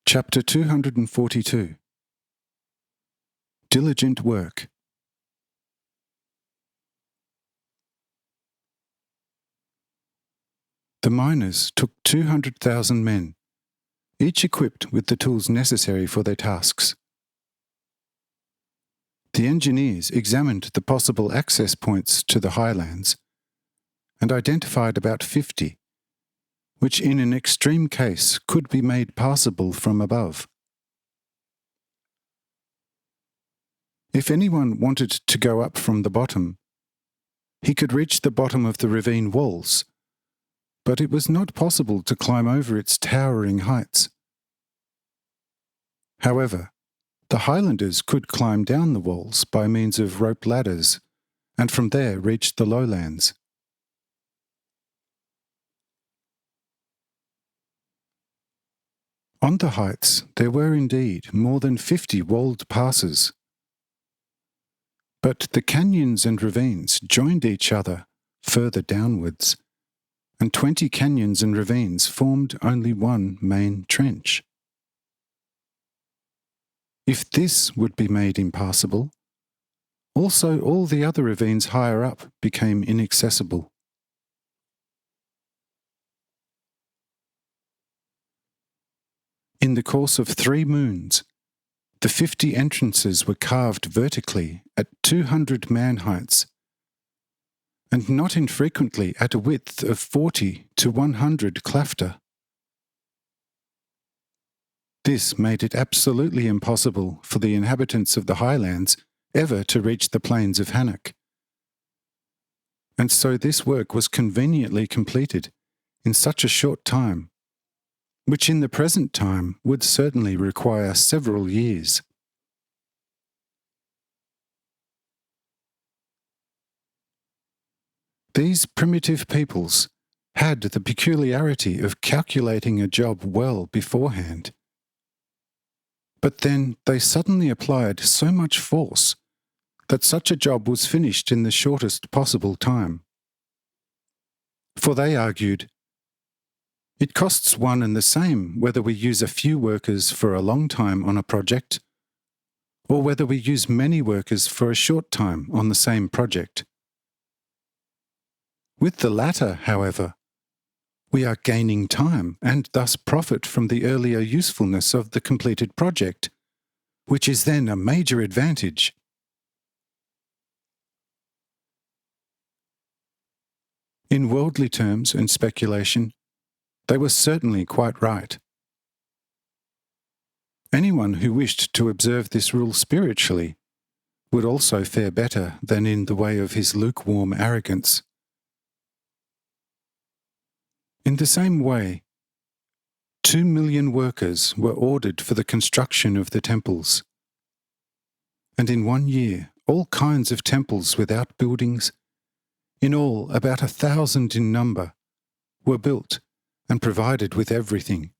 Chapter 242. Diligent Work. The miners took 200,000 men, each equipped with the tools necessary for their tasks. The engineers examined the possible access points to the highlands and identified about 50, which in an extreme case could be made passable from above. If anyone wanted to go up from the bottom, he could reach the bottom of the ravine walls, but it was not possible to climb over its towering heights. However, the Highlanders could climb down the walls by means of rope ladders, and from there reach the lowlands. On the heights there were indeed more than 50 walled passes, but the canyons and ravines joined each other further downwards, and 20 canyons and ravines formed only one main trench. If this would be made impassable, also all the other ravines higher up became inaccessible. In the course of 3 moons, the 50 entrances were carved vertically at 200 man heights, and not infrequently at a width of 40 to 100 klafter. This made it absolutely impossible for the inhabitants of the highlands ever to reach the plains of Hanoch. And so this work was conveniently completed in such a short time, which in the present time would certainly require several years. These primitive peoples had the peculiarity of calculating a job well beforehand. But then they suddenly applied so much force that such a job was finished in the shortest possible time. For they argued, it costs one and the same whether we use a few workers for a long time on a project, or whether we use many workers for a short time on the same project. With the latter, however, we are gaining time and thus profit from the earlier usefulness of the completed project, which is then a major advantage. In worldly terms and speculation, they were certainly quite right. Anyone who wished to observe this rule spiritually would also fare better than in the way of his lukewarm arrogance. In the same way, 2 million workers were ordered for the construction of the temples, and in 1 year all kinds of temples without buildings, in all about 1,000 in number, were built and provided with everything.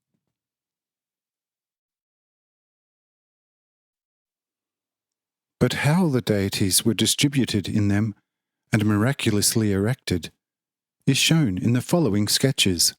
But how the deities were distributed in them and miraculously erected is shown in the following sketches.